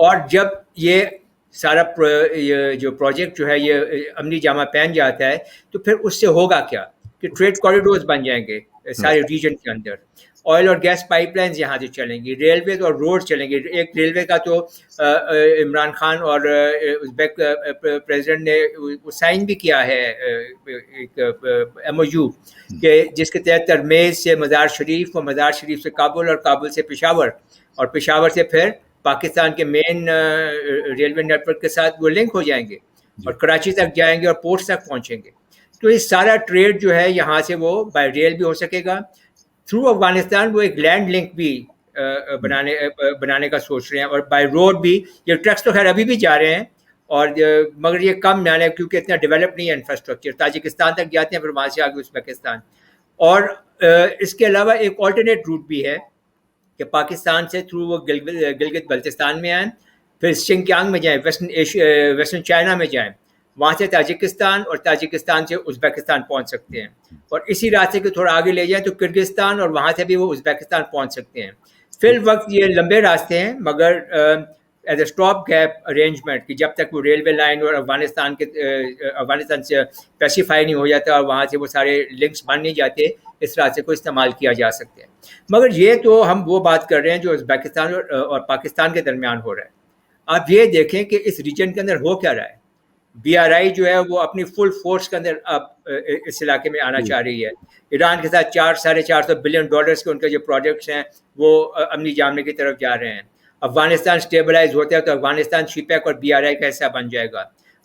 اور جب یہ سارا یہ جو پروجیکٹ جو ہے یہ عملی جامہ پہن جاتا ہے تو پھر اس سے ہوگا کیا کہ ٹریڈ کوریڈورز بن جائیں گے سارے ریجن کے اندر. آئل اور گیس پائپ لائنز یہاں سے چلیں گی, ریلویز اور روڈ چلیں گے. ایک ریلوے کا تو عمران خان اور ازبیک پریزیڈنٹ نے سائن بھی کیا ہے ایک MOU کہ جس کے تحت ترمیز سے مزار شریف اور مزار شریف سے کابل اور کابل سے پشاور اور پشاور سے پھر پاکستان کے مین ریلوے نیٹ ورک کے ساتھ وہ لنک ہو جائیں گے اور کراچی تک جائیں گے اور پورٹس تک پہنچیں گے. تو یہ سارا ٹریڈ جو ہے یہاں سے وہ بائی ریل بھی ہو سکے گا. تھرو افغانستان وہ ایک لینڈ لنک بھی بنانے کا سوچ رہے ہیں, اور بائی روڈ بھی. یہ ٹرکس تو خیر ابھی بھی جا رہے ہیں اور مگر یہ کم جانا ہے کیونکہ اتنا ڈیولپ نہیں ہے انفراسٹرکچر. تاجکستان تک جاتے ہیں پھر وہاں سے آگے ازبیکستان. اور اس کے علاوہ ایک آلٹرنیٹ روٹ بھی ہے کہ پاکستان سے تھرو وہ گلگت بلتستان میں آئیں, پھر شنکیانگ میں جائیں, ویسٹرن چائنا میں جائیں, وہاں سے تاجکستان اور تاجکستان سے ازبیکستان پہنچ سکتے ہیں, اور اسی راستے کو تھوڑا آگے لے جائیں تو کرگستان اور وہاں سے بھی وہ ازبیکستان پہنچ سکتے ہیں. فی الوقت یہ لمبے راستے ہیں مگر as a stop gap arrangement کہ جب تک وہ ریلوے لائن اور افغانستان سے اسپیسیفائی نہیں ہو جاتا اور وہاں سے وہ سارے لنکس بن نہیں جاتے, اس راستے کو استعمال کیا جا سکتے ہیں. مگر یہ تو ہم وہ بات کر رہے ہیں جو ازبیکستان اور پاکستان کے درمیان ہو رہا ہے. آپ یہ دیکھیں کہ اس ریجن کے اندر ہو کیا رہا ہے. BRI جو ہے وہ اپنی فل فورس کے اندر اب اس علاقے میں آنا چاہ رہی ہے. ایران کے ساتھ $400-450 بلین کے ان کے جو پروجیکٹس ہیں وہ عملی جامنے کی طرف جا رہے ہیں. افغانستان اسٹیبلائز ہوتا ہے تو افغانستان CPEC اور BRI کا حصہ بن جائے گا.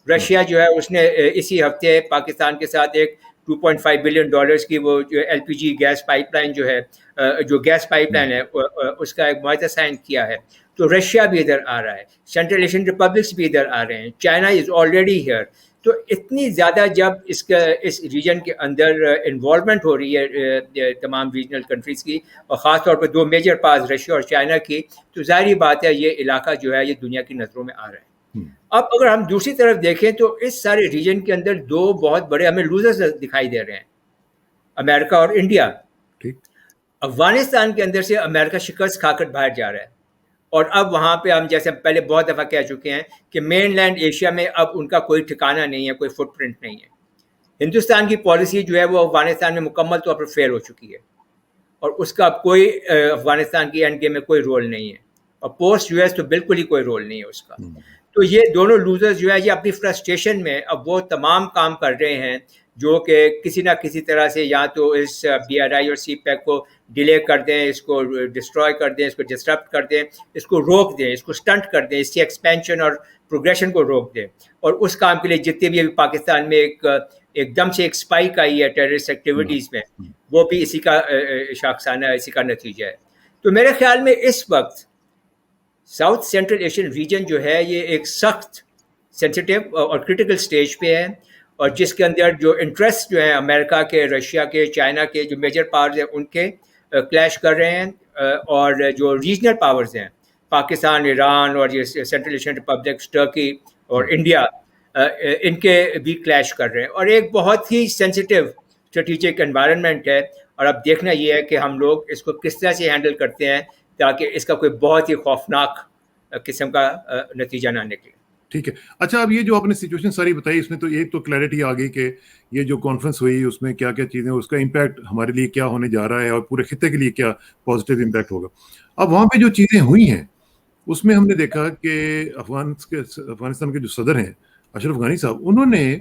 رشیا جو ہے اس نے اسی ہفتے پاکستان کے ساتھ ایک $2.5 بلین کی وہ جو LPG گیس پائپ لائن جو ہے جو گیس پائپ لائن ہے اس کا ایک معاہدہ سائن کیا ہے. تو رشیا بھی ادھر آ رہا ہے, سینٹرل ایشین ریپبلکس بھی ادھر آ رہے ہیں, چائنا از آلریڈی ہیئر. تو اتنی زیادہ جب اس ریجن کے اندر انوالومنٹ ہو رہی ہے تمام ریجنل کنٹریز کی, اور خاص طور پہ دو میجر پارٹس رشیا اور چائنا کی, تو ظاہری بات ہے یہ علاقہ جو ہے یہ دنیا کی نظروں میں آ رہا ہے. اب اگر ہم دوسری طرف دیکھیں تو اس سارے ریجن کے اندر دو بہت بڑے ہمیں لوزرز دکھائی دے رہے ہیں, امریکہ اور انڈیا. افغانستان کے اندر سے امریکہ شکست کھا کر باہر جا رہا ہے, اور اب وہاں پہ ہم جیسے پہلے بہت دفعہ کہہ چکے ہیں کہ مین لینڈ ایشیا میں اب ان کا کوئی ٹھکانہ نہیں ہے, کوئی فٹ پرنٹ نہیں ہے. ہندوستان کی پالیسی جو ہے وہ افغانستان میں مکمل طور پر فیل ہو چکی ہے, اور اس کا کوئی افغانستان کی اینڈ گیم میں کوئی رول نہیں ہے, اور پوسٹ US تو بالکل ہی کوئی رول نہیں ہے اس کا. تو یہ دونوں لوزرز جو ہے یہ اپنی فرسٹریشن میں اب وہ تمام کام کر رہے ہیں جو کہ کسی نہ کسی طرح سے یا تو اس BRI اور CPEC کو ڈیلے کر دیں, اس کو ڈسٹروائے کر دیں, اس کو ڈسٹرپٹ کر دیں, اس کو روک دیں, اس کو سٹنٹ کر دیں, اس کی ایکسپینشن اور پروگریشن کو روک دیں. اور اس کام کے لیے جتنے بھی ابھی پاکستان میں ایک دم سے ایک اسپائک آئی ہے ٹیررسٹ ایکٹیویٹیز میں, وہ بھی اسی کا شاخسانہ ہے, اسی کا نتیجہ ہے. تو میرے خیال میں اس وقت ساؤتھ سینٹرل ایشین ریجن جو ہے یہ ایک سخت سینسیٹیو اور کرٹیکل سٹیج پہ ہے, اور جس کے اندر جو انٹرسٹ جو ہیں امریکہ کے, رشیا کے, چائنا کے جو میجر پاورز ہیں ان کے کلیش کر رہے ہیں, اور جو ریجنل پاورز ہیں پاکستان, ایران اور یہ سینٹرل ایشین ریپبلکس, ٹرکی اور انڈیا, ان کے بھی کلیش کر رہے ہیں. اور ایک بہت ہی سینسیٹیو اسٹریٹجک انوائرمنٹ ہے, اور اب دیکھنا یہ ہے کہ ہم لوگ اس کو کس طرح سے ہینڈل کرتے ہیں تاکہ اس کا کوئی بہت ہی خوفناک قسم کا نتیجہ نہ نکلے. ٹھیک ہے. اچھا, اب یہ جو آپ نے سچویشن ساری بتائی اس میں تو ایک تو کلیئرٹی آ گئی کہ یہ جو کانفرنس ہوئی اس میں کیا کیا چیزیں, اس کا امپیکٹ ہمارے لیے کیا ہونے جا رہا ہے اور پورے خطے کے لیے کیا پازیٹیو امپیکٹ ہوگا. اب وہاں پہ جو چیزیں ہوئی ہیں اس میں ہم نے دیکھا کہ افغانستان کے جو صدر ہیں اشرف غنی صاحب, انہوں نے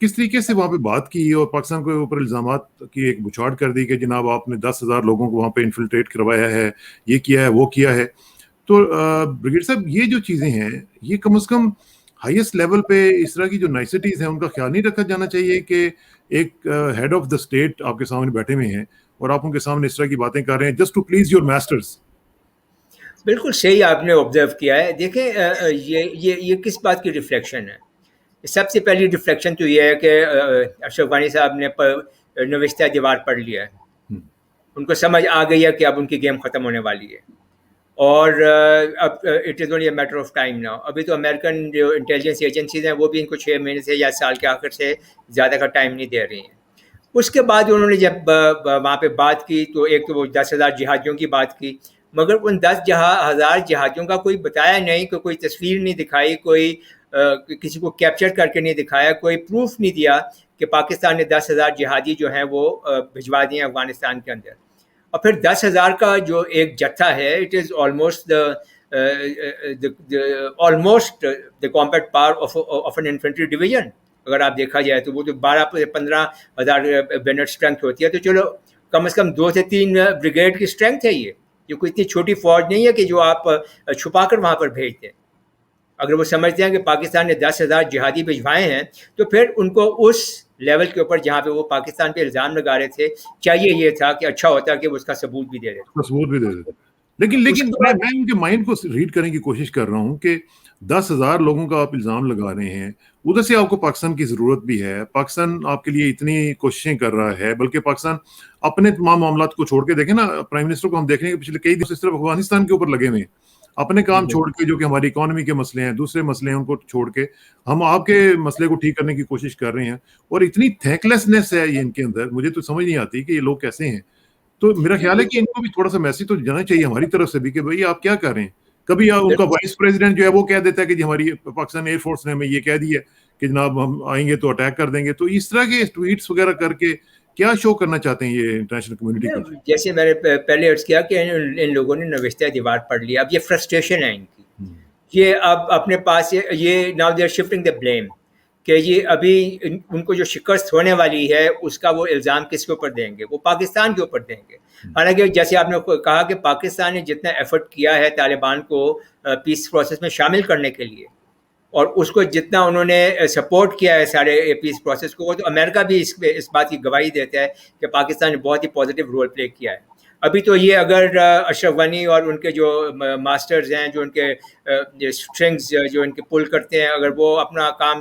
کس طریقے سے وہاں پہ بات کی اور پاکستان کے اوپر الزامات کی ایک بچھاڑ کر دی کہ جناب آپ نے 10,000 لوگوں کو وہاں پہ انفلٹریٹ کروایا ہے, یہ کیا ہے, وہ کیا ہے. تو بریگیڈ صاحب یہ جو چیزیں ہیں یہ کم از کم ہائیسٹ لیول پہ اس طرح کی جو نائسٹیز ہیں ان کا خیال نہیں رکھا جانا چاہیے کہ ایک ہیڈ آف دا اسٹیٹ آپ کے سامنے بیٹھے ہوئے ہیں اور آپ ان کے سامنے اس طرح کی باتیں کر رہے ہیں just to please your masters. بالکل صحیح آپ نے آبزرو کیا ہے. دیکھیں یہ کس بات کی ریفلیکشن ہے. سب سے پہلی ریفلیکشن تو یہ ہے کہ اشرف غنی صاحب نے نوشتہ دیوار پڑھ لیا ہے, ان کو سمجھ آ گئی ہے کہ اب ان کی گیم ختم ہونے والی ہے, اور اب it is only a matter of time now. ابھی تو امریکن جو انٹیلیجنس ایجنسیز ہیں وہ بھی ان کو 6 مہینے سے یا سال کے آخر سے زیادہ کا ٹائم نہیں دے رہی ہیں. اس کے بعد انہوں نے جب وہاں پہ بات کی تو ایک تو وہ 10,000 جہادیوں کی بات کی, مگر ان 10,000 جہادیوں کا کوئی بتایا نہیں، کوئی تصویر نہیں دکھائی، کوئی کسی کو کیپچر کر کے نہیں دکھایا، کوئی پروف نہیں دیا کہ پاکستان نے 10,000 جہادی جو ہیں وہ بھجوا دیے افغانستان کے اندر. اور پھر 10,000 کا جو ایک جتھا ہے، it is almost almost the combat power of an infantry division. اگر آپ دیکھا جائے تو وہ تو 12-15,000 بینر اسٹرینتھ ہوتی ہے، تو چلو کم از کم 2 سے 3 بریگیڈ کی اسٹرینتھ ہے. یہ کوئی اتنی چھوٹی فوج نہیں ہے کہ جو آپ چھپا کر وہاں پر بھیج دیں. اگر وہ سمجھتے ہیں کہ پاکستان نے 10,000 جہادی بھجوائے ہیں تو پھر ان کو اس لیول کے اوپر جہاں پہ وہ پاکستان پہ الزام لگا رہے تھے، چاہیے یہ تھا کہ اچھا ہوتا کہ وہ اس کا ثبوت بھی دے دیتے. لیکن میں ان کے مائنڈ کو ریڈ کرنے کی کوشش کر رہا ہوں کہ 10,000 لوگوں کا آپ الزام لگا رہے ہیں، ادھر سے آپ کو پاکستان کی ضرورت بھی ہے، پاکستان آپ کے لیے اتنی کوششیں کر رہا ہے، بلکہ پاکستان اپنے تمام معاملات کو چھوڑ کے دیکھیں نا، پرائم منسٹر کو ہم دیکھ رہے ہیں کہ پچھلے کئی دن سے صرف افغانستان کے اوپر لگے ہوئے ہیں، اپنے کام چھوڑ کے، جو کہ ہماری اکانومی کے مسئلے ہیں، دوسرے مسئلے ہیں، ان کو چھوڑ کے ہم آپ کے مسئلے کو ٹھیک کرنے کی کوشش کر رہے ہیں. اور اتنی تھینکلیسنیس ہے یہ ان کے اندر، مجھے تو سمجھ نہیں آتی کہ یہ لوگ کیسے ہیں. تو میرا خیال ہے کہ ان کو بھی تھوڑا سا میسج تو جانا چاہیے ہماری طرف سے بھی کہ بھائی آپ کیا کر رہے ہیں. کبھی ان کا وائس پریزیڈنٹ جو ہے وہ کہہ دیتا ہے کہ جی ہماری پاکستان ایئر فورس نے ہمیں یہ کہہ دی ہے کہ جناب ہم آئیں گے تو اٹیک کر دیں گے. تو اس طرح کے ٹویٹس وغیرہ کر کے کیا شو کرنا چاہتے ہیں یہ انٹرنیشنل کمیونٹی کو؟ جیسے میں نے پہلے عرض کیا کہ ان لوگوں نے نوشتہ دیوار پڑھ لیا. اب یہ فرسٹریشن ہے ان کی، یہ اب اپنے پاس یہ now they are shifting the blame کہ یہ ابھی ان کو جو شکست ہونے والی ہے اس کا وہ الزام کس کے اوپر دیں گے؟ وہ پاکستان کے اوپر دیں گے. حالانکہ جیسے آپ نے کہا کہ پاکستان نے جتنا ایفرٹ کیا ہے طالبان کو پیس پروسیس میں شامل کرنے کے لیے، اور اس کو جتنا انہوں نے سپورٹ کیا ہے سارے پیس پروسیس کو، تو امریکہ بھی اس بات کی گواہی دیتا ہے کہ پاکستان نے بہت ہی پازیٹیو رول پلے کیا ہے. ابھی تو یہ اگر اشرف غنی اور ان کے جو ماسٹرز ہیں، جو ان کے اسٹرنگز جو ان کے پل کرتے ہیں، اگر وہ اپنا کام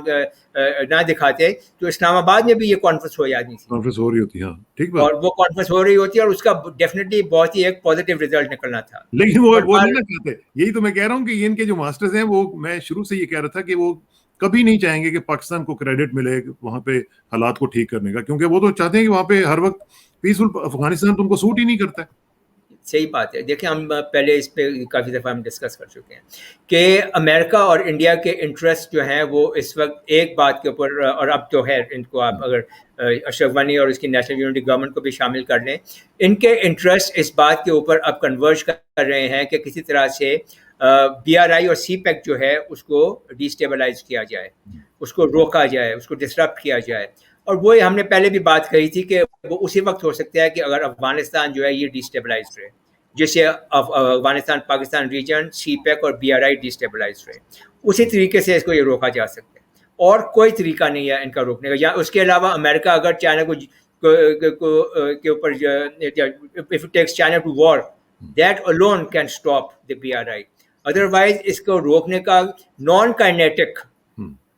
نہ دکھاتے تو اسلام آباد میں بھی یہ کانفرنس ہو جاتی تھی، کانفرنس ہو رہی ہوتی. ہاں ٹھیک بات. اور وہ کانفرنس ہو رہی ہوتی ہے اور اس کا ڈیفینیٹلی بہت ہی ایک پازیٹیو رزلٹ نکلنا تھا. لیکن وہ نہیں نہ چاہتے. یہی تو میں کہہ رہا ہوں کہ ان کے جو ماسٹرز ہیں، وہ میں شروع سے یہ کہہ رہا تھا کہ وہ کبھی نہیں چاہیں گے کہ پاکستان کو کریڈٹ ملے وہاں پہ حالات کو ٹھیک کرنے کا، کیونکہ وہ تو چاہتے ہیں کہ وہاں پہ ہر وقت پیسفل افغانستان تو ان کو سوٹ ہی نہیں کرتا ہے. صحیح بات ہے. دیکھیں ہم پہلے اس پہ کافی دفعہ ہم ڈسکس کر چکے ہیں کہ امریکہ اور انڈیا کے انٹرسٹ جو ہیں وہ اس وقت ایک بات کے اوپر، اور اب تو ہے ان کو آپ اگر اشرف غنی اور اس کی نیشنل یونٹی گورنمنٹ کو بھی شامل کر لیں، ان کے انٹرسٹ اس بات کے اوپر اب کنورج کر رہے ہیں کہ کسی طرح سے بی آر آئی اور سی پیک جو ہے اس کو ڈیسٹیبلائز کیا جائے، اس کو روکا جائے، اس کو ڈسٹرب کیا جائے. اور وہ ہم نے پہلے بھی بات کہی تھی کہ وہ اسی وقت ہو سکتا ہے کہ اگر افغانستان جو ہے یہ ڈیسٹیبلائز رہے، جیسے افغانستان پاکستان ریجن، سی پیک اور بی آر آئی ڈیسٹیبلائز رہے، اسی طریقے سے اس کو یہ روکا جا سکتا ہے. اور کوئی طریقہ نہیں ہے ان کا روکنے کا. یا اس کے علاوہ امریکہ اگر چائنا کے اوپر if it takes China to war, that alone can stop the BRI. Otherwise اس کو روکنے کا نان کائنیٹک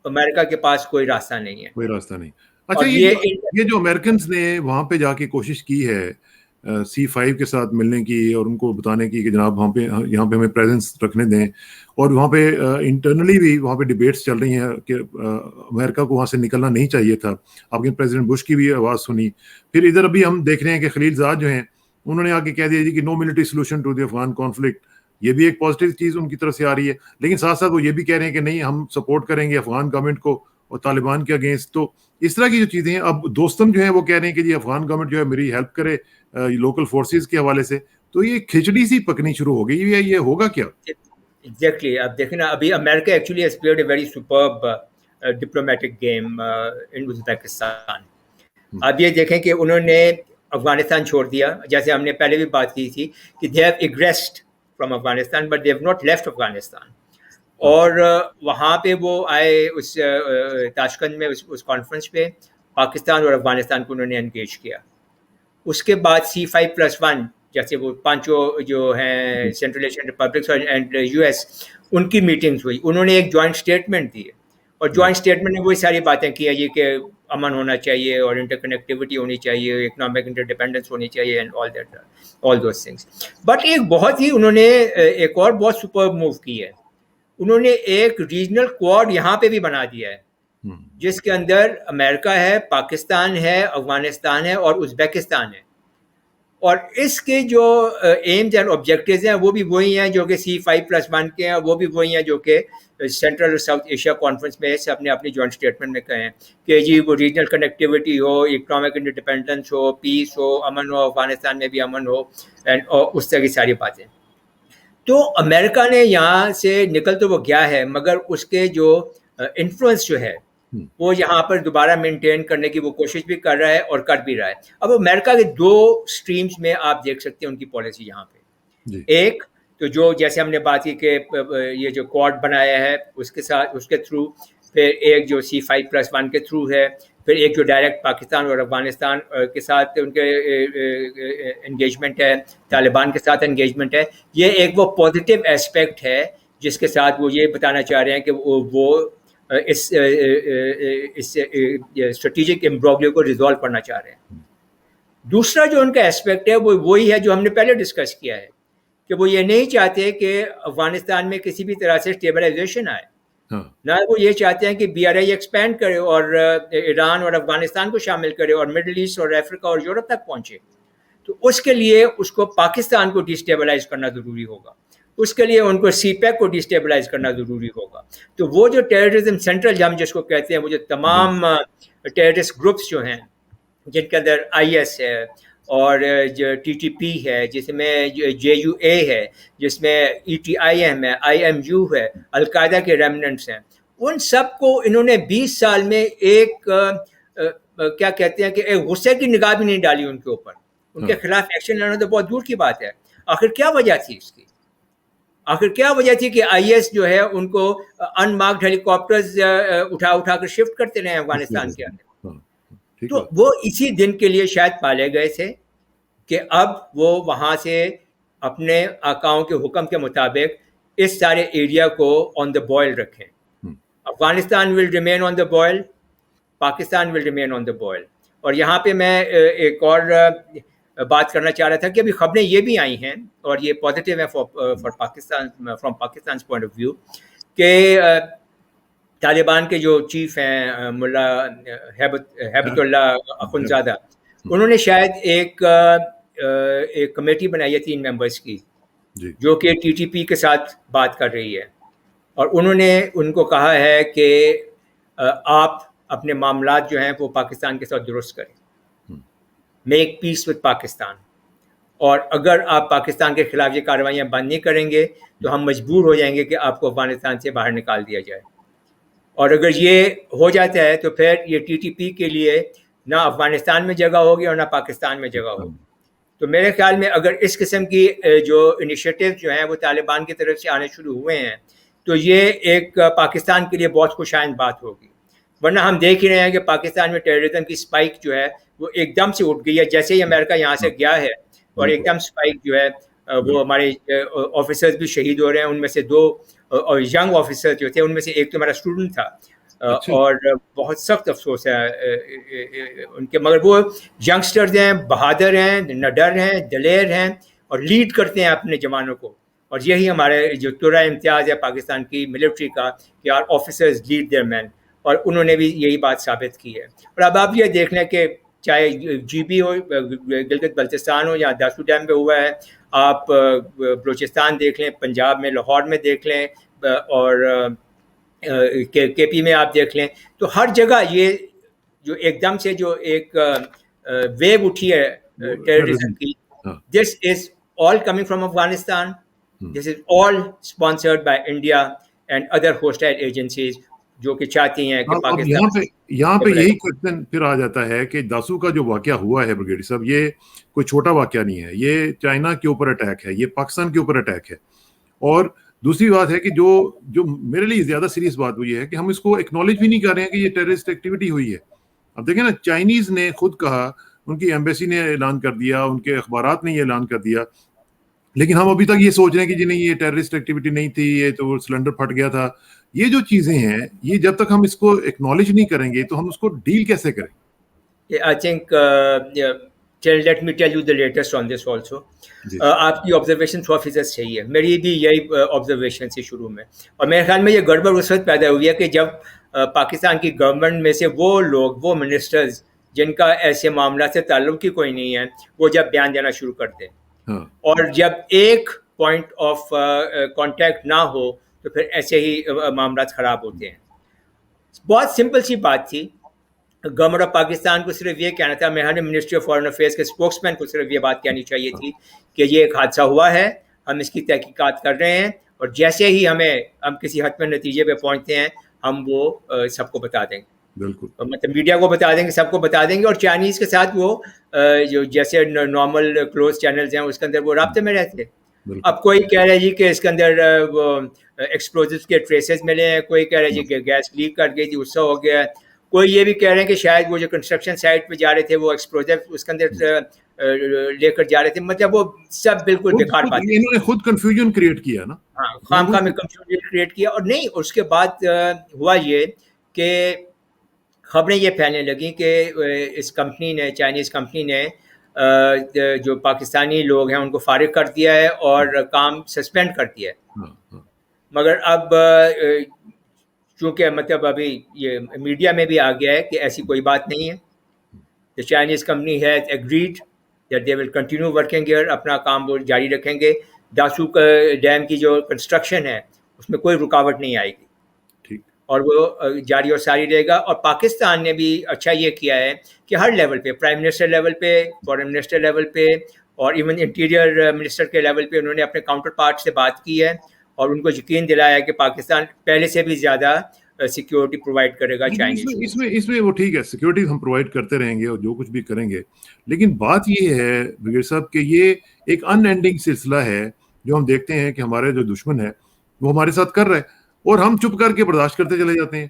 امریکہ کے پاس کوئی راستہ نہیں ہے. کوئی راستہ نہیں. اچھا یہ جو امریکنز نے وہاں پہ جا کے کوشش کی ہے C5 کے ساتھ ملنے کی اور ان کو بتانے کی کہ جناب وہاں پہ یہاں پہ ہمیں پریزنس رکھنے دیں، اور وہاں پہ انٹرنلی بھی وہاں پہ ڈیبیٹس چل رہی ہیں کہ امریکہ کو وہاں سے نکلنا نہیں چاہیے تھا. آپ نے پریزیڈنٹ بش کی بھی آواز سنی. پھر ادھر ابھی ہم دیکھ رہے ہیں کہ خلیل زاد جو ہیں انہوں نے آ کے کہہ دیا جی کہ no military solution to the Afghan conflict. یہ بھی ایک پازیٹیو چیز ان کی طرف سے آ رہی ہے، لیکن ساتھ ساتھ وہ یہ بھی کہہ رہے ہیں کہ نہیں ہم سپورٹ کریں گے افغان گورنمنٹ کو اور طالبان کے اگینسٹ. تو اس طرح کی جو چیزیں ہیں، اب دوستم جو ہے وہ کہہ رہے ہیں کہ جی افغان گورنمنٹ جو ہے میری ہیلپ کرے لوکل فورسز کے حوالے سے. تو یہ کھچڑی سی پکنی شروع ہو گئی ہے. یہ ہوگا کیا؟ ایگزیکٹلی. اب دیکھیں نا، ابھی امریکہ actually has played a very superb diplomatic game in Uzbekistan. اب یہ دیکھیں کہ انہوں نے افغانستان چھوڑ دیا، جیسے ہم نے پہلے بھی بات کی تھی کہ they have egressed from Afghanistan but they have not left Afghanistan. اور وہاں پہ وہ آئے اس تاشقند میں اس کانفرنس پہ پاکستان اور افغانستان کو انہوں نے انگیج کیا. اس کے بعد C5+1 جیسے وہ پانچوں جو ہیں central Asian republics and US، ان کی میٹنگز ہوئی. انہوں نے ایک جوائنٹ اسٹیٹمنٹ دی، اور جوائنٹ اسٹیٹمنٹ میں وہی ساری باتیں کی ہیں کہ امن ہونا چاہیے اور انٹر کنیکٹیوٹی ہونی چاہیے، اکنامک انٹر ڈیپینڈنس ہونی چاہیے and all those things. But ایک بہت ہی انہوں نے ایک اور بہت سپر موو کی ہے. انہوں نے ایک ریجنل کوڈ یہاں پہ بھی بنا دیا ہے جس کے اندر امریکہ ہے، پاکستان ہے، افغانستان ہے اور ازبیکستان ہے. اور اس کے جو ایمز اینڈ آبجیکٹیوز ہیں وہ بھی وہی ہیں جو کہ C5+1 کے ہیں, وہ بھی وہی ہیں جو کہ سینٹرل اور ساؤتھ ایشیا کانفرنس میں سب نے اپنی جوائنٹ اسٹیٹمنٹ میں کہے ہیں کہ جی وہ ریجنل کنیکٹیوٹی ہو, اکنامک انڈیپینڈنس ہو, پیس ہو, امن ہو, افغانستان میں بھی امن ہو, اور اس طرح کی ساری باتیں. تو امریکہ نے یہاں سے نکل تو وہ گیا ہے, مگر اس کے جو انفلوئنس جو ہے وہ یہاں پر دوبارہ مینٹین کرنے کی وہ کوشش بھی کر رہا ہے اور کر بھی رہا ہے. اب امریکہ کے 2 اسٹریمز میں آپ دیکھ سکتے ہیں ان کی پالیسی یہاں پہ. ایک تو جو جیسے ہم نے بات کی کہ یہ جو کوڈ بنایا ہے اس کے ساتھ, اس کے تھرو, پھر ایک جو C5+1 کے تھرو ہے, پھر ایک جو ڈائریکٹ پاکستان اور افغانستان کے ساتھ ان کے انگیجمنٹ ہے, طالبان کے ساتھ انگیجمنٹ ہے. یہ ایک وہ پازیٹیو ایسپیکٹ ہے جس کے ساتھ وہ یہ بتانا چاہ رہے ہیں کہ وہ اس اسٹریٹجک امبروگلیو کو ریزالو کرنا چاہ رہے ہیں. دوسرا جو ان کا ایسپیکٹ ہے وہ وہی ہے جو ہم نے پہلے ڈسکس کیا ہے کہ وہ یہ نہیں چاہتے کہ افغانستان میں کسی بھی طرح سے اسٹیبلائزیشن آئے, نہ وہ یہ چاہتے ہیں کہ BRI ایکسپینڈ کرے اور ایران اور افغانستان کو شامل کرے اور مڈل ایسٹ اور افریقہ اور یورپ تک پہنچے. تو اس کے لیے اس کو پاکستان کو ڈیسٹیبلائز کرنا ضروری ہوگا, اس کے لیے ان کو CPEC کو ڈیسٹیبلائز کرنا ضروری ہوگا. تو وہ جو ٹیررزم سینٹرل ہم جس کو کہتے ہیں, وہ جو تمام ٹیررسٹ گروپس جو ہیں جن کے اندر IS ہے اور جو TTP ہے, جس میں JUA ہے, جس میں ETIM ہے, IMU ہے, القاعدہ کے ریمننٹس ہیں, ان سب کو انہوں نے 20 سال میں ایک کیا کہتے ہیں کہ ایک غصے کی نگاہ بھی نہیں ڈالی ان کے اوپر. ان کے خلاف ایکشن لینا تو بہت دور کی بات ہے. آخر کیا وجہ تھی اس کی؟ آخر کیا وجہ تھی کہ IS جو ہے ان کو ان مارکڈ ہیلی کاپٹرز اٹھا کر شفٹ کرتے رہے افغانستان کے اندر؟ تو وہ اسی دن کے لیے شاید پالے گئے تھے کہ اب وہ وہاں سے اپنے آقاؤں کے حکم کے مطابق اس سارے ایریا کو آن دا بوائل رکھیں. Afghanistan will remain on the boil, Pakistan will remain on the boil. اور یہاں پہ میں ایک اور بات کرنا چاہ رہا تھا کہ ابھی خبریں یہ بھی آئی ہیں اور یہ پازیٹیو ہیں for Pakistan, from Pakistan point of view, کہ طالبان کے جو چیف ہیں ملا ہیبت اللہ اخنزادہ, انہوں نے شاید ایک کمیٹی بنائی ہے 3 ممبرس کی جو کہ TTP کے ساتھ بات کر رہی ہے, اور انہوں نے ان کو کہا ہے کہ آپ اپنے معاملات جو ہیں وہ پاکستان کے ساتھ درست کریں, میک پیس وتھ پاکستان, اور اگر آپ پاکستان کے خلاف یہ کارروائیاں بند نہیں کریں گے تو ہم مجبور ہو جائیں گے کہ آپ کو افغانستان سے باہر نکال دیا جائے. اور اگر یہ ہو جاتا ہے تو پھر یہ TTP کے لیے نہ افغانستان میں جگہ ہوگی اور نہ پاکستان میں جگہ ہوگی. تو میرے خیال میں اگر اس قسم کی جو انیشیٹو جو ہیں وہ طالبان کی طرف سے آنے شروع ہوئے ہیں تو یہ ایک پاکستان کے لیے بہت خوش آئند بات ہوگی. ورنہ ہم دیکھ ہی رہے ہیں کہ پاکستان میں ٹیررزم کی اسپائک جو ہے وہ ایک دم سے اٹھ گئی ہے. جیسے ہی امریکہ یہاں سے گیا ہے اور ایک دم اسپائک جو ہے, وہ ہمارے آفیسرز بھی شہید ہو رہے ہیں. ان میں سے 2 ینگ آفیسر جو تھے, ان میں سے ایک تو میرا اسٹوڈنٹ تھا, اور بہت سخت افسوس ہے ان کے, مگر وہ ینگسٹرز ہیں, بہادر ہیں, نڈر ہیں, دلیر ہیں اور لیڈ کرتے ہیں اپنے جوانوں کو. اور یہی ہمارے جو ترا امتیاز ہے پاکستان کی ملٹری کا کہ آر آفیسرز لیڈ دیئر مین, اور انہوں نے بھی یہی بات ثابت کی ہے. اور اب آپ یہ دیکھ لیں کہ چاہے GB ہو, گلگت بلتستان ہو, یا داسو ڈیم پہ ہوا ہے, آپ بلوچستان دیکھ لیں, پنجاب میں لاہور میں دیکھ لیں, اور KP میں آپ دیکھ لیں, تو ہر جگہ یہ جو ایک دم سے جو ایک ویو اٹھی ہے ٹیررزم کی, دس از all coming from Afghanistan. This is all sponsored by India and other hostile agencies جو کہ چاہتی ہیں کہ پاکستان. یہاں پہ یہی کوشچن پھر آ جاتا ہے کہ داسو کا جو واقعہ ہوا ہے بریگیڈیئر صاحب, یہ کوئی چھوٹا واقعہ نہیں ہے, یہ چائنا کے اوپر اٹیک ہے, یہ پاکستان کے اوپر اٹیک ہے. اور دوسری بات ہے کہ جو میرے لیے زیادہ سیریس بات وہ یہ ہے کہ ہم اس کو ایکنالج بھی نہیں کر رہے ہیں کہ یہ ٹیررسٹ ایکٹیویٹی ہوئی ہے. اب دیکھیں نا, چائنیز نے خود کہا, ان کی ایمبیسی نے اعلان کر دیا, ان کے اخبارات نے یہ اعلان کر دیا, لیکن ہم ابھی تک یہ سوچ رہے ہیں کہ جی نہیں یہ ٹیررسٹ ایکٹیویٹی نہیں تھی, یہ تو سلنڈر پھٹ گیا تھا. یہ جو چیزیں ہیں, یہ جب تک ہم اس کو ایکنالج نہیں کریں گے تو ہم اس کو ڈیل کیسے کریں؟ I think let me tell you the latest on this also. آپ کی آبزرویشن 100% صحیح ہے, میری بھی یہی آبزرویشن تھی شروع میں, اور میرے خیال میں یہ گڑبڑ اس وقت پیدا ہوئی ہے کہ جب پاکستان کی گورنمنٹ میں سے وہ لوگ, وہ منسٹرز جن کا ایسے معاملات سے تعلق ہی کوئی نہیں ہے وہ جب بیان دینا شروع کرتے ہیں, ہاں اور جب ایک پوائنٹ آف کانٹیکٹ نہ ہو تو پھر ایسے ہی معاملات خراب ہوتے ہیں. بہت سمپل سی بات تھی. گورنمنٹ آف پاکستان کو صرف یہ کہنا تھا, میں منسٹری آف فارن افیئرس کے اسپوکس مین کو صرف یہ بات کہنی چاہیے تھی کہ یہ ایک حادثہ ہوا ہے, ہم اس کی تحقیقات کر رہے ہیں, اور جیسے ہی ہم کسی حتمی نتیجے پہ پہنچتے ہیں ہم وہ سب کو بتا دیں گے. بالکل, مطلب میڈیا کو بتا دیں گے, سب کو بتا دیں گے. اور چائنیز کے ساتھ وہ جو جیسے نارمل کلوز چینلز ہیں اس کے اندر وہ رابطے میں رہتے ہیں. اب کوئی کہہ رہا ہے جی کہ اس کے اندر وہ ایکسپلوزیوز کے ٹریسز ملے ہیں, کوئی کہہ رہا ہے جی کہ گیس لیک کر گئی تھی اس سے ہو گیا ہے, کوئی یہ بھی کہہ رہے ہیں کہ شاید وہ جو کنسٹرکشن سائٹ پہ جا رہے تھے وہ ایکسپلوزیو اس کے اندر لے کر جا رہے تھے. مطلب وہ سب بالکل بیکار باتیں, انہوں نے خود کنفیوژن کریٹ کیا نا. ہاں, خام خواہ میں کنفیوژن کریٹ کیا. اور نہیں, اس کے بعد ہوا یہ کہ خبریں یہ پھیلنے لگیں کہ اس کمپنی نے, چائنیز کمپنی نے جو پاکستانی لوگ ہیں ان کو فارغ کر دیا ہے اور کام سسپینڈ کر دیا ہے. مگر اب چونکہ مطلب ابھی یہ میڈیا میں بھی آ گیا ہے کہ ایسی کوئی بات نہیں ہے. The Chinese company has agreed that they will continue working here, اپنا کام وہ جاری رکھیں گے. داسو ڈیم کی جو کنسٹرکشن ہے اس میں کوئی رکاوٹ نہیں آئے گی اور وہ جاری اور ساری رہے گا. اور پاکستان نے بھی اچھا یہ کیا ہے کہ ہر لیول پہ, پرائم منسٹر لیول پہ, فارن منسٹر لیول پہ, اور ایون انٹیریئر منسٹر کے لیول پہ انہوں نے اپنے کاؤنٹر پارٹ سے بات کی ہے اور ان کو یقین دلایا کہ پاکستان پہلے سے بھی زیادہ سیکیورٹی پرووائڈ کرے گا چائنیز. اس میں وہ ٹھیک ہے, سیکیورٹی ہم پرووائڈ کرتے رہیں گے اور جو کچھ بھی کریں گے, لیکن بات یہ ہے برگیڈ صاحب کہ یہ ایک ان اینڈنگ سلسلہ ہے جو ہم دیکھتے ہیں کہ ہمارے جو دشمن ہے وہ ہمارے ساتھ کر رہے ہیں اور ہم چپ کر کے برداشت کرتے چلے جاتے ہیں.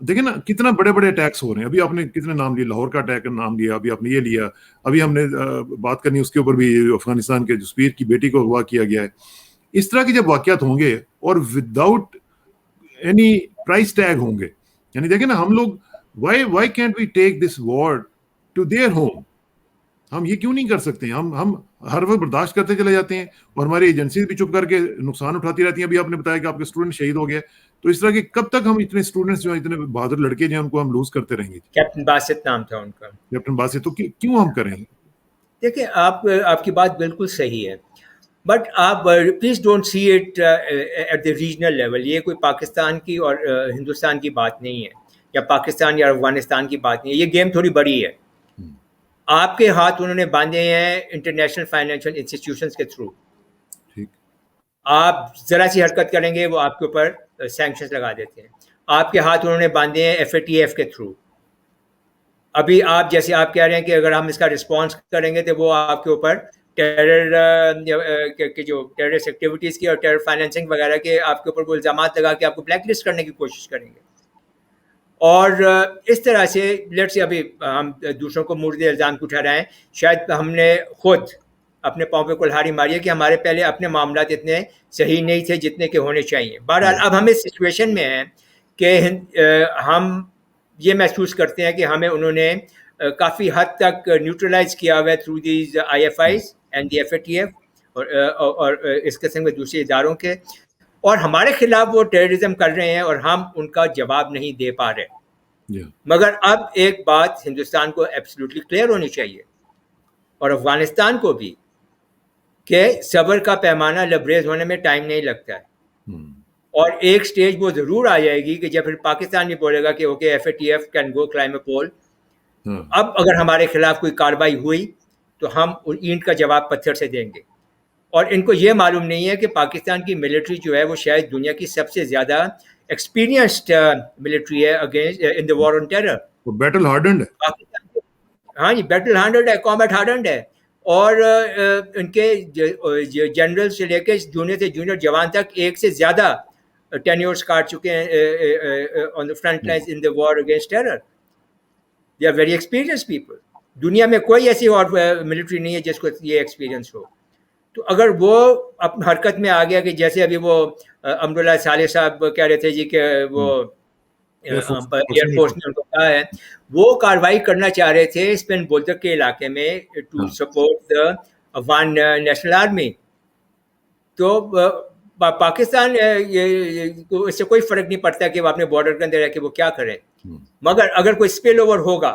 دیکھیں نا کتنا بڑے بڑے اٹیکس ہو رہے ہیں. ابھی آپ نے کتنے نام لیے, لاہور کا اٹیک کا نام لیا, ابھی آپ نے یہ لیا, ابھی ہم نے بات کرنی اس کے اوپر بھی, افغانستان کے جو اسپیر کی بیٹی کو اغوا کیا گیا ہے. اس طرح کے جب واقعات ہوں گے اور وداؤٹ اینی پرائز ٹیگ ہوں گے, یعنی دیکھیں نا ہم لوگ why can't we take this war to their home, ہم یہ کیوں نہیں کر سکتے ہیں؟ ہم ہر وقت برداشت کرتے چلے جاتے ہیں اور ہماری ایجنسی بھی چپ کر کے نقصان اٹھاتی رہتی ہیں. ابھی آپ نے بتایا کہ آپ کے اسٹوڈنٹ شہید ہو گئے, تو اس طرح کے کب تک ہم اتنے اسٹوڈنٹس جو ہیں, اتنے بہادر لڑکے جو ہیں, ان کو ہم لوز کرتے رہیں گے؟ کیپٹن باسط نام تھا ان کا, کیپٹن باسط. تو کیوں ہم کریں؟ دیکھیں آپ کی بات بالکل صحیح ہے, بٹ آپ please don't see it at the regional level. یہ کوئی پاکستان کی اور ہندوستان کی بات نہیں ہے, یا پاکستان یا افغانستان کی بات نہیں ہے. یہ گیم تھوڑی بڑی ہے. آپ کے ہاتھ انہوں نے باندھے ہیں انٹرنیشنل فائنینشیل انسٹیٹیوشنس کے تھرو. آپ ذرا سی حرکت کریں گے وہ آپ کے اوپر سینکشنز لگا دیتے ہیں. آپ کے ہاتھ انہوں نے باندھے ہیں FATF کے تھرو. ابھی آپ جیسے آپ کہہ رہے ہیں کہ اگر ہم اس کا رسپانس کریں گے تو وہ آپ کے اوپر ٹیرر کے جو ٹیررسٹ ایکٹیویٹیز کی اور ٹیرر فائنینسنگ وغیرہ کے آپ کے اوپر وہ الزامات لگا کے آپ کو بلیک لسٹ کرنے کی کوشش کریں گے. اور اس طرح سے لیٹ سے ابھی ہم دوسروں کو مورد الزام کو ٹھہرائیں, شاید ہم نے خود اپنے پاؤں پہ کلہاڑی ماری ہے کہ ہمارے پہلے اپنے معاملات اتنے صحیح نہیں تھے جتنے کہ ہونے چاہیے. بہرحال اب ہم اس سچویشن میں ہیں کہ ہم یہ محسوس کرتے ہیں کہ ہمیں انہوں نے کافی حد تک نیوٹرلائز کیا ہوا ہے through these IFIs and the FATF اور اس قسم کے دوسرے اداروں کے, اور ہمارے خلاف وہ ٹیررزم کر رہے ہیں اور ہم ان کا جواب نہیں دے پا رہے. مگر اب ایک بات ہندوستان کو ایبسلیوٹلی کلیئر ہونی چاہیے اور افغانستان کو بھی, کہ صبر کا پیمانہ لبریز ہونے میں ٹائم نہیں لگتا ہے. اور ایک سٹیج وہ ضرور آ جائے گی کہ جب پھر پاکستان بھی بولے گا کہ okay FATF can go climb a pole. اب اگر ہمارے خلاف کوئی کارروائی ہوئی تو ہم اینٹ کا جواب پتھر سے دیں گے. اور ان کو یہ معلوم نہیں ہے کہ پاکستان کی ملٹری جو ہے وہ شاید دنیا کی سب سے زیادہ ایکسپیرینسڈ ملٹری ہے against in the war on terror. Battle hardened ہے. ہاں جی, بیٹل ہارڈنڈ ہے, کامبیٹ ہارڈنڈ ہے. اور ان کے جنرل سے لے کے جونیئر سے جونیئر جوان تک ایک سے زیادہ ٹینیورز کاٹ چکے ہیں on the front lines in the war against terror. They are very experienced people. دنیا میں کوئی ایسی اور ملٹری نہیں ہے جس کو یہ ایکسپیرینس ہو. تو اگر وہ اپنی حرکت میں آ گیا کہ جیسے ابھی وہ امراللہ صالح صاحب کہہ رہے تھے جی کہ وہ ایئر فورس نے ان کو کہا ہے, وہ کارروائی کرنا چاہ رہے تھے اسپین بولدک کے علاقے میں to support the Afghan national army. تو پاکستان اس سے کوئی فرق نہیں پڑتا کہ وہ اپنے بارڈر کے اندر ہے کہ وہ کیا کریں. مگر اگر کوئی اسپل اوور ہوگا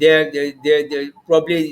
they probably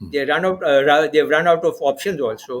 they run out of options also.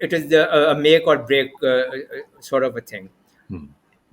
it is a make or break sort of a thing.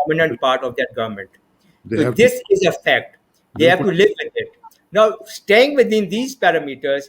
dominant part of that government. So this is a fact. They have to live with it. Now, staying within these parameters,